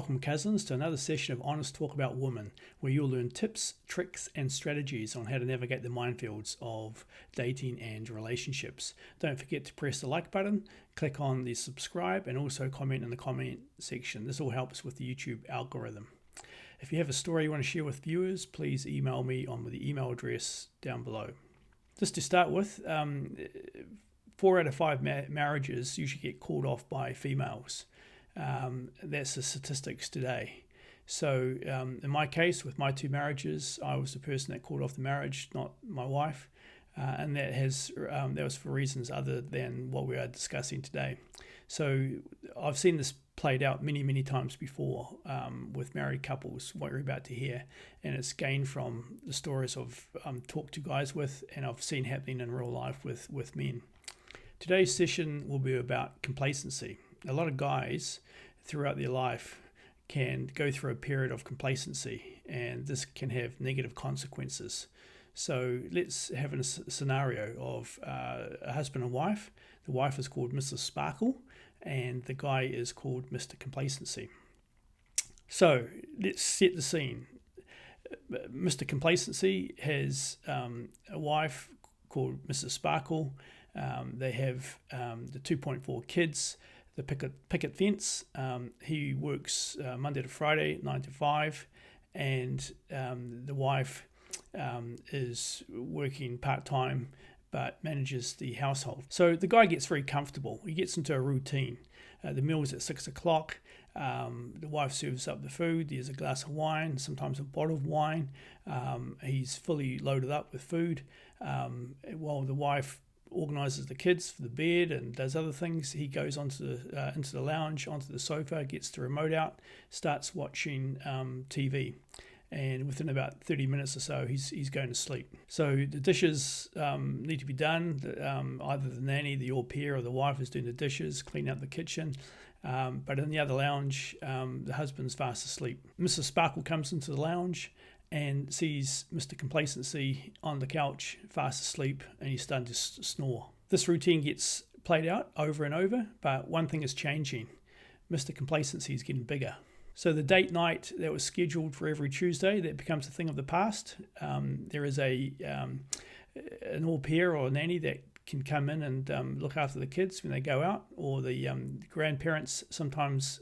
Welcome, cousins, to another session of Honest Talk About Women, where you'll learn tips, tricks, and strategies on how to navigate the minefields of dating and relationships. Don't forget to press the like button, click on the subscribe, and also comment in the comment section. This all helps with the YouTube algorithm. If you have a story you want to share with viewers, please email me on the email address down below. Just to start with, 4 out of 5 marriages usually get called off by females. That's the statistics today. So in my case, with my 2 marriages, I was the person that called off the marriage, not my wife, and that was for reasons other than what we are discussing today. So I've seen this played out many times before with married couples, what you're about to hear, and it's gained from the stories I've talked to guys with, and I've seen happening in real life with men. Today's session will be about complacency. A lot of guys throughout their life can go through a period of complacency, and this can have negative consequences. So let's have a scenario of a husband and wife. The wife is called Mrs. 𝗪cie, and the guy is called Mr. Complacency. So let's set the scene. Mr. Complacency has a wife called Mrs. 𝗪cie. They have the 2.4 kids, the picket fence. He works Monday to Friday, 9 to 5, and the wife is working part-time but manages the household. So the guy gets very comfortable. He gets into a routine. The meal's at 6 o'clock. The wife serves up the food. There's a glass of wine, sometimes a bottle of wine. He's fully loaded up with food. While the wife organises the kids for the bed and does other things, he goes into the lounge, onto the sofa, gets the remote out, starts watching TV. And within about 30 minutes or so, he's going to sleep. So the dishes need to be done. Either the nanny, the au pair, or the wife is doing the dishes, clean up the kitchen. But in the other lounge, the husband's fast asleep. Mrs. 𝗪cie comes into the lounge and sees Mr. Complacency on the couch, fast asleep, and he's starting to snore. This routine gets played out over and over, but one thing is changing. Mr. Complacency is getting bigger. So the date night that was scheduled for every Tuesday, that becomes a thing of the past. There is an au pair or a nanny that can come in and look after the kids when they go out, or the grandparents sometimes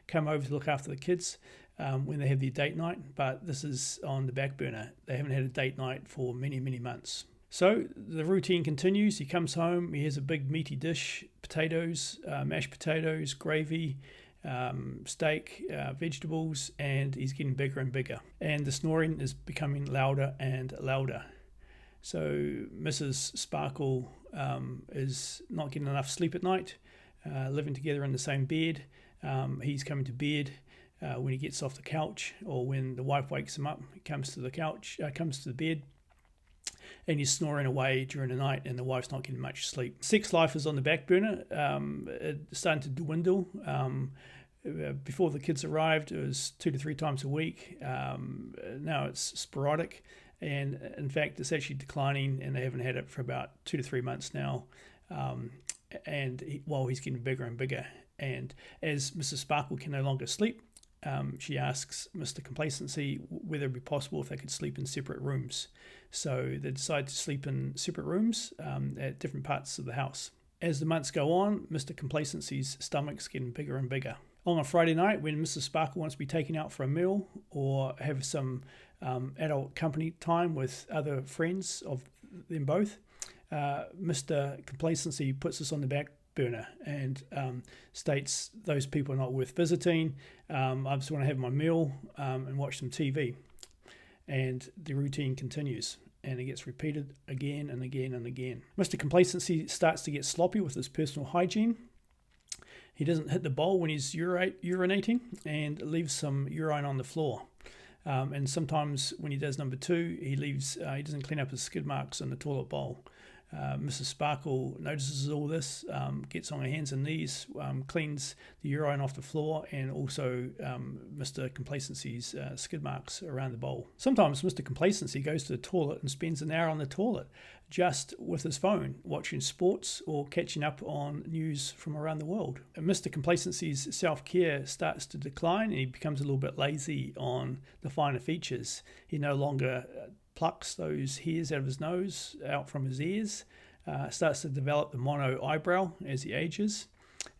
come over to look after the kids when they have their date night, but this is on the back burner. They haven't had a date night for many months. So the routine continues. He comes home, he has a big meaty dish, potatoes, mashed potatoes, gravy, steak, vegetables, and he's getting bigger and bigger. And the snoring is becoming louder and louder. So Mrs. 𝗪cie is not getting enough sleep at night, living together in the same bed. He's coming to bed when he gets off the couch, or when the wife wakes him up, he comes to the bed, and he's snoring away during the night, and the wife's not getting much sleep. Sex life is on the back burner. It's starting to dwindle. Before the kids arrived, it was 2 to 3 times a week. Now it's sporadic, and in fact it's actually declining, and they haven't had it for about 2 to 3 months now. While he's getting bigger and bigger, and as Mrs. 𝗪cie can no longer sleep, she asks Mr. Complacency whether it would be possible if they could sleep in separate rooms. So they decide to sleep in separate rooms at different parts of the house. As the months go on, Mr. Complacency's stomach's getting bigger and bigger. On a Friday night, when Mrs. 𝗪cie wants to be taken out for a meal or have some adult company time with other friends of them both, Mr. Complacency puts this on the back burner and states those people are not worth visiting. I just want to have my meal and watch some TV. And the routine continues, and it gets repeated again and again and again. Mr. Complacency starts to get sloppy with his personal hygiene. He doesn't hit the bowl when he's urinating, and leaves some urine on the floor. And sometimes when he does number 2, he doesn't clean up his skid marks in the toilet bowl. Mrs. Sparkle notices all this, gets on her hands and knees, cleans the urine off the floor, and also Mr. Complacency's skid marks around the bowl. Sometimes Mr. Complacency goes to the toilet and spends an hour on the toilet just with his phone, watching sports or catching up on news from around the world. And Mr. Complacency's self-care starts to decline, and he becomes a little bit lazy on the finer features. He no longer plucks those hairs out of his nose, out from his ears, starts to develop the mono eyebrow as he ages,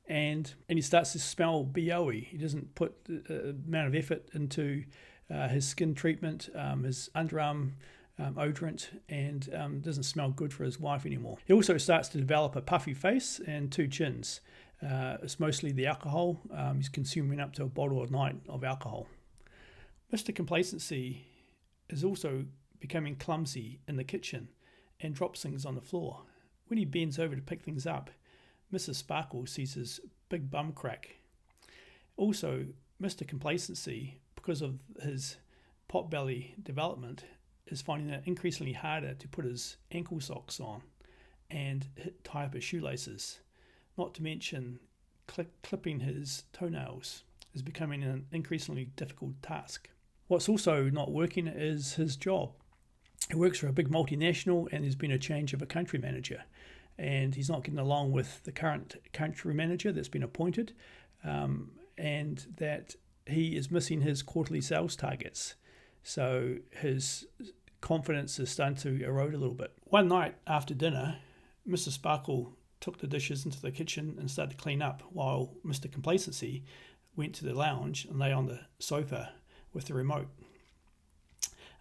and he starts to smell BOE. He doesn't put the amount of effort into his skin treatment, his underarm odorant, and doesn't smell good for his wife anymore. He also starts to develop a puffy face and two chins. It's mostly the alcohol. He's consuming up to a bottle a night of alcohol. Mr. Complacency is also becoming clumsy in the kitchen and drops things on the floor. When he bends over to pick things up, Mrs. Sparkle sees his big bum crack. Also, Mr. Complacency, because of his pot belly development, is finding it increasingly harder to put his ankle socks on and tie up his shoelaces. Not to mention, clipping his toenails is becoming an increasingly difficult task. What's also not working is his job. He works for a big multinational, and there's been a change of a country manager, and he's not getting along with the current country manager that's been appointed, and that he is missing his quarterly sales targets. So his confidence is starting to erode a little bit. One night after dinner, Mrs. Sparkle took the dishes into the kitchen and started to clean up, while Mr. Complacency went to the lounge and lay on the sofa with the remote.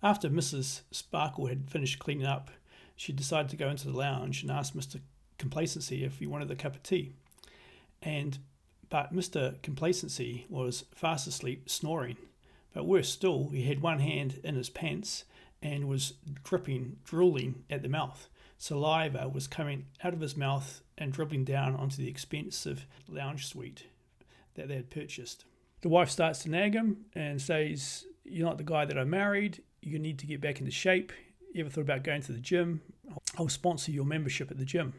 After Mrs. Sparkle had finished cleaning up, she decided to go into the lounge and ask Mr. Complacency if he wanted a cup of tea. But Mr. Complacency was fast asleep, snoring. But worse still, he had one hand in his pants and was drooling at the mouth. Saliva was coming out of his mouth and dribbling down onto the expensive lounge suite that they had purchased. The wife starts to nag him and says, "You're not the guy that I married. You need to get back into shape. You ever thought about going to the gym? I'll sponsor your membership at the gym."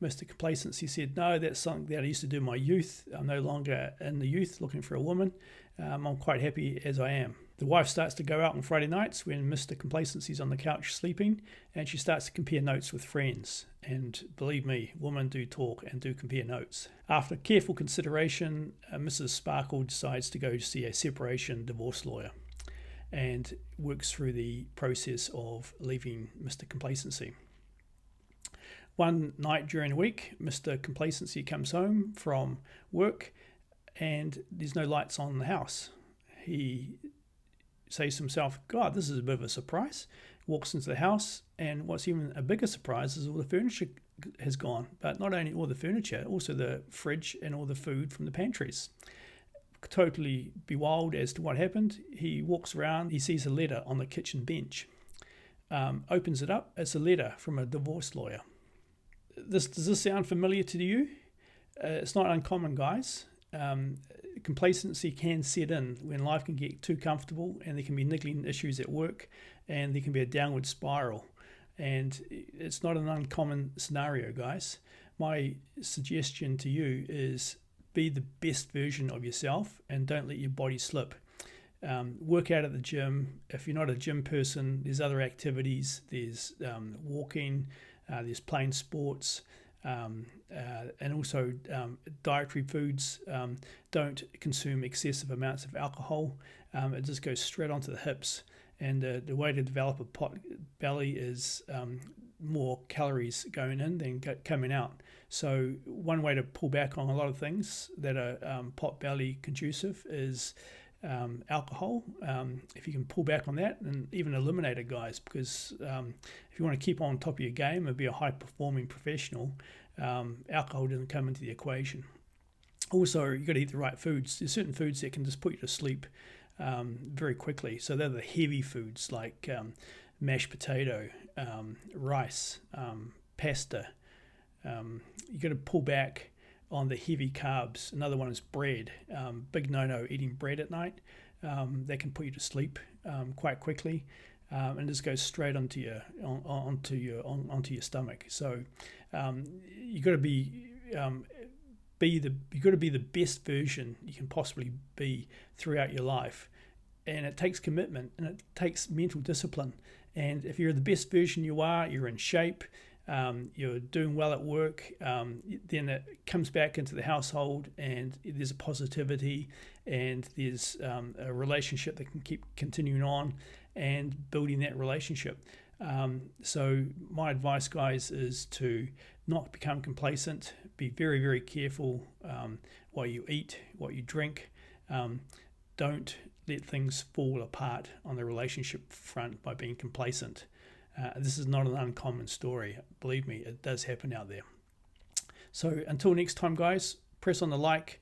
Mr. Complacency said, "No, that's something that I used to do in my youth. I'm no longer in the youth looking for a woman. I'm quite happy as I am." The wife starts to go out on Friday nights when Mr. Complacency's on the couch sleeping, and she starts to compare notes with friends. And believe me, women do talk and do compare notes. After careful consideration, Mrs. Sparkle decides to go see a separation divorce lawyer and works through the process of leaving Mr. Complacency. One night during the week, Mr. Complacency comes home from work and there's no lights on the house. He says to himself, "God, this is a bit of a surprise." Walks into the house, and what's even a bigger surprise is all the furniture has gone. But not only all the furniture, also the fridge and all the food from the pantries. Totally bewildered as to what happened, he walks around, he sees a letter on the kitchen bench. Opens it up, it's a letter from a divorce lawyer. Does this sound familiar to you? It's not uncommon, guys. Complacency can set in when life can get too comfortable, and there can be niggling issues at work, and there can be a downward spiral. And it's not an uncommon scenario, guys. My suggestion to you is be the best version of yourself and don't let your body slip. Work out at the gym. If you're not a gym person, there's other activities. There's walking, there's playing sports, and also dietary foods. Don't consume excessive amounts of alcohol. It just goes straight onto the hips. And the way to develop a pot belly is more calories going in than coming out. So one way to pull back on a lot of things that are pot belly conducive is alcohol. If you can pull back on that and even eliminate it, guys, because if you want to keep on top of your game and be a high performing professional, alcohol doesn't come into the equation. Also, you've got to eat the right foods. There's certain foods that can just put you to sleep very quickly. So they're the heavy foods like mashed potato, rice, pasta. You've got to pull back on the heavy carbs. Another one is bread. Big no-no eating bread at night. That can put you to sleep quite quickly. and just goes straight onto your stomach. So you got to be the best version you can possibly be throughout your life, and it takes commitment and it takes mental discipline. And if you're the best version you are, you're in shape, you're doing well at work, then it comes back into the household, and there's a positivity, and there's a relationship that can keep continuing on and building that relationship. So my advice, guys, is to not become complacent. Be very, very careful what you eat, what you drink. Don't let things fall apart on the relationship front by being complacent. This is not an uncommon story. Believe me, it does happen out there. So until next time, guys, press on the like,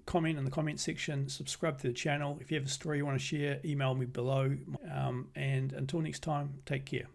comment in the comment section, subscribe to the channel. If you have a story you want to share, email me below. And until next time, take care.